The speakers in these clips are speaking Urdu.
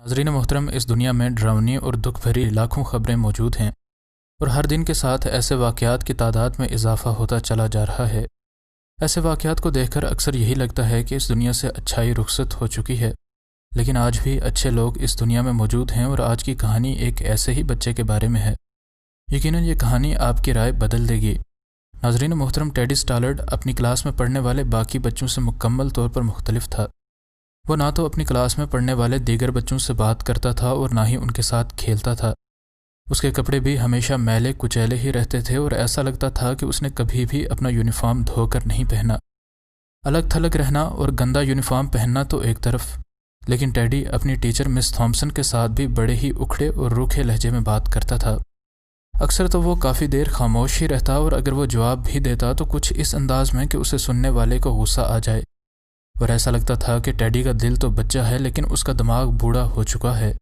ناظرین محترم، اس دنیا میں ڈراؤنی اور دکھ بھری لاکھوں خبریں موجود ہیں اور ہر دن کے ساتھ ایسے واقعات کی تعداد میں اضافہ ہوتا چلا جا رہا ہے۔ ایسے واقعات کو دیکھ کر اکثر یہی لگتا ہے کہ اس دنیا سے اچھائی رخصت ہو چکی ہے، لیکن آج بھی اچھے لوگ اس دنیا میں موجود ہیں اور آج کی کہانی ایک ایسے ہی بچے کے بارے میں ہے۔ یقیناً یہ کہانی آپ کی رائے بدل دے گی۔ ناظرین محترم، ٹیڈی اسٹالرڈ اپنی کلاس میں پڑھنے والے باقی بچوں سے مکمل طور پر مختلف تھا۔ وہ نہ تو اپنی کلاس میں پڑھنے والے دیگر بچوں سے بات کرتا تھا اور نہ ہی ان کے ساتھ کھیلتا تھا۔ اس کے کپڑے بھی ہمیشہ میلے کچیلے ہی رہتے تھے اور ایسا لگتا تھا کہ اس نے کبھی بھی اپنا یونیفارم دھو کر نہیں پہنا۔ الگ تھلگ رہنا اور گندا یونیفارم پہننا تو ایک طرف، لیکن ٹیڈی اپنی ٹیچر مس تھامسن کے ساتھ بھی بڑے ہی اکھڑے اور روکھے لہجے میں بات کرتا تھا۔ اکثر تو وہ کافی دیر خاموش ہی رہتا اور اگر وہ جواب بھی دیتا تو کچھ اس انداز میں کہ اسے سننے والے کو غصہ آ جائے، اور ایسا لگتا تھا کہ ٹیڈی کا دل تو بچہ ہے لیکن اس کا دماغ بوڑھا ہو چکا ہے۔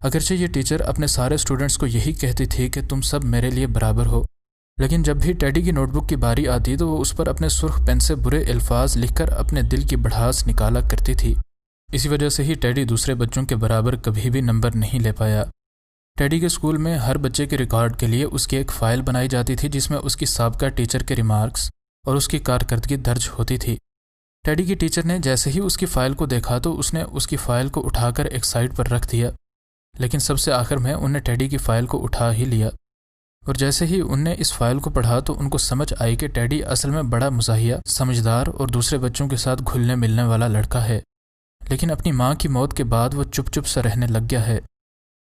اگرچہ یہ ٹیچر اپنے سارے اسٹوڈنٹس کو یہی کہتی تھی کہ تم سب میرے لیے برابر ہو، لیکن جب بھی ٹیڈی کی نوٹ بک کی باری آتی تو وہ اس پر اپنے سرخ پین سے برے الفاظ لکھ کر اپنے دل کی بڑھاس نکالا کرتی تھی۔ اسی وجہ سے ہی ٹیڈی دوسرے بچوں کے برابر کبھی بھی نمبر نہیں لے پایا۔ ٹیڈی کے اسکول میں ہر بچے کے ریکارڈ کے لیے اس کی ایک فائل بنائی جاتی تھی جس میں اس کی سابقہ ٹیچر کے ریمارکس اور اس کی کارکردگی درج ہوتی تھی۔ ٹیڈی کی ٹیچر نے جیسے ہی اس کی فائل کو دیکھا تو اس نے اس کی فائل کو اٹھا کر ایک سائڈ پر رکھ دیا، لیکن سب سے آخر میں ان نے ٹیڈی کی فائل کو اٹھا ہی لیا، اور جیسے ہی ان نے اس فائل کو پڑھا تو ان کو سمجھ آئی کہ ٹیڈی اصل میں بڑا مزاحیہ، سمجھدار اور دوسرے بچوں کے ساتھ گھلنے ملنے والا لڑکا ہے، لیکن اپنی ماں کی موت کے بعد وہ چپ چپ سا رہنے لگ گیا ہے۔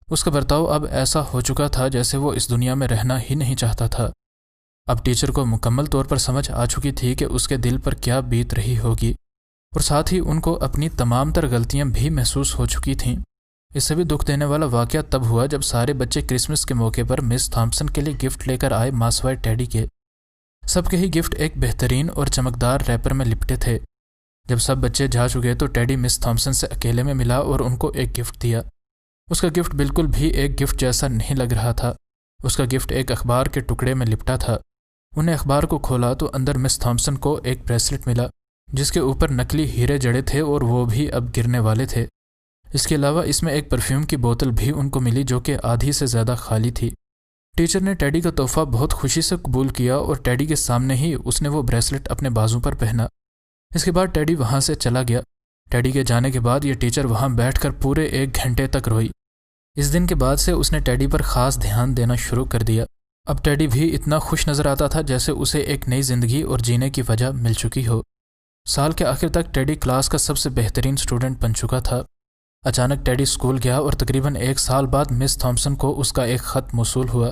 اس کا برتاؤ اب ایسا ہو چکا تھا جیسے وہ اس دنیا میں رہنا ہی نہیں چاہتا تھا۔ اب ٹیچر کو مکمل طور پر سمجھ آ چکی تھی کہ اس کے دل پر کیا بیت رہی ہوگی، اور ساتھ ہی ان کو اپنی تمام تر غلطیاں بھی محسوس ہو چکی تھیں۔ اس سے بھی دکھ دینے والا واقعہ تب ہوا جب سارے بچے کرسمس کے موقع پر مس تھامسن کے لیے گفٹ لے کر آئے ماسوائے ٹیڈی کے۔ سب کے ہی گفٹ ایک بہترین اور چمکدار ریپر میں لپٹے تھے۔ جب سب بچے جا چکے تو ٹیڈی مس تھامسن سے اکیلے میں ملا اور ان کو ایک گفٹ دیا۔ اس کا گفٹ بالکل بھی ایک گفٹ جیسا نہیں لگ رہا تھا۔ اس کا گفٹ ایک اخبار کے ٹکڑے میں لپٹا تھا۔ انہیں اخبار کو کھولا تو اندر مس تھامسن کو ایک بریسلٹ ملا جس کے اوپر نکلی ہیرے جڑے تھے اور وہ بھی اب گرنے والے تھے۔ اس کے علاوہ اس میں ایک پرفیوم کی بوتل بھی ان کو ملی جو کہ آدھی سے زیادہ خالی تھی۔ ٹیچر نے ٹیڈی کا تحفہ بہت خوشی سے قبول کیا اور ٹیڈی کے سامنے ہی اس نے وہ بریسلٹ اپنے بازو پر پہنا۔ اس کے بعد ٹیڈی وہاں سے چلا گیا۔ ٹیڈی کے جانے کے بعد یہ ٹیچر وہاں بیٹھ کر پورے 1 گھنٹے تک روئی۔ اس دن کے بعد سے اس نے ٹیڈی پر خاص دھیان دینا شروع کر دیا۔ اب ٹیڈی بھی اتنا خوش نظر آتا تھا جیسے اسے ایک نئی زندگی اور جینے کی وجہ مل چکی ہو۔ سال کے آخر تک ٹیڈی کلاس کا سب سے بہترین اسٹوڈنٹ بن چکا تھا۔ اچانک ٹیڈی اسکول گیا اور تقریباً 1 سال بعد مس تھامسن کو اس کا ایک خط موصول ہوا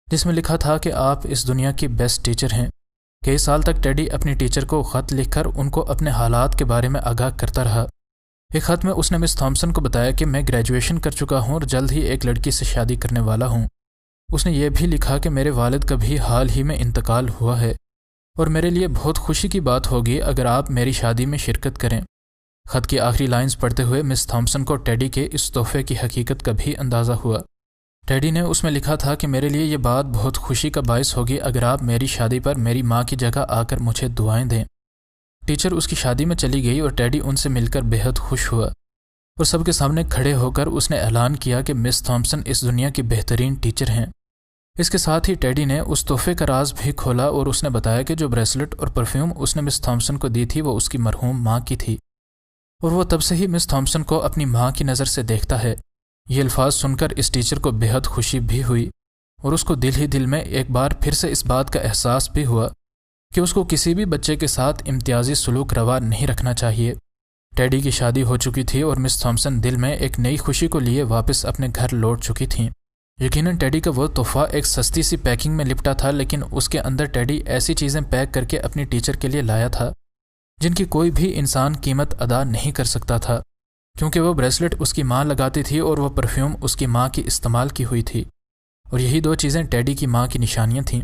جس میں لکھا تھا کہ آپ اس دنیا کی بیسٹ ٹیچر ہیں۔ کئی سال تک ٹیڈی اپنی ٹیچر کو خط لکھ کر ان کو اپنے حالات کے بارے میں آگاہ کرتا رہا۔ ایک خط میں اس نے مس تھامسن کو بتایا کہ میں گریجویشن کر چکا ہوں اور جلد ہی ایک لڑکی سے شادی کرنے والا ہوں۔ اس نے یہ بھی لکھا کہ میرے والد کا بھی حال ہی میں انتقال ہوا ہے اور میرے لیے بہت خوشی کی بات ہوگی اگر آپ میری شادی میں شرکت کریں۔ خط کی آخری لائنز پڑھتے ہوئے مس تھامسن کو ٹیڈی کے اس تحفے کی حقیقت کا بھی اندازہ ہوا۔ ٹیڈی نے اس میں لکھا تھا کہ میرے لیے یہ بات بہت خوشی کا باعث ہوگی اگر آپ میری شادی پر میری ماں کی جگہ آ کر مجھے دعائیں دیں۔ ٹیچر اس کی شادی میں چلی گئی اور ٹیڈی ان سے مل کر بہت خوش ہوا اور سب کے سامنے کھڑے ہو کر اس نے اعلان کیا کہ مس تھامسن اس دنیا کی بہترین ٹیچر ہیں۔ اس کے ساتھ ہی ٹیڈی نے اس تحفے کا راز بھی کھولا اور اس نے بتایا کہ جو بریسلٹ اور پرفیوم اس نے مس تھامسن کو دی تھی وہ اس کی مرحوم ماں کی تھی، اور وہ تب سے ہی مس تھامسن کو اپنی ماں کی نظر سے دیکھتا ہے۔ یہ الفاظ سن کر اس ٹیچر کو بہت خوشی بھی ہوئی اور اس کو دل ہی دل میں ایک بار پھر سے اس بات کا احساس بھی ہوا کہ اس کو کسی بھی بچے کے ساتھ امتیازی سلوک روا نہیں رکھنا چاہیے۔ ٹیڈی کی شادی ہو چکی تھی اور مس تھامسن دل میں ایک نئی خوشی کو لیے واپس اپنے گھر لوٹ چکی تھیں۔ یقیناً ٹیڈی کا وہ تحفہ ایک سستی سی پیکنگ میں لپٹا تھا، لیکن اس کے اندر ٹیڈی ایسی چیزیں پیک کر کے اپنی ٹیچر کے لیے لایا تھا جن کی کوئی بھی انسان قیمت ادا نہیں کر سکتا تھا، کیونکہ وہ بریسلٹ اس کی ماں لگاتی تھی اور وہ پرفیوم اس کی ماں کی استعمال کی ہوئی تھی، اور یہی 2 چیزیں ٹیڈی کی ماں کی نشانیاں تھیں۔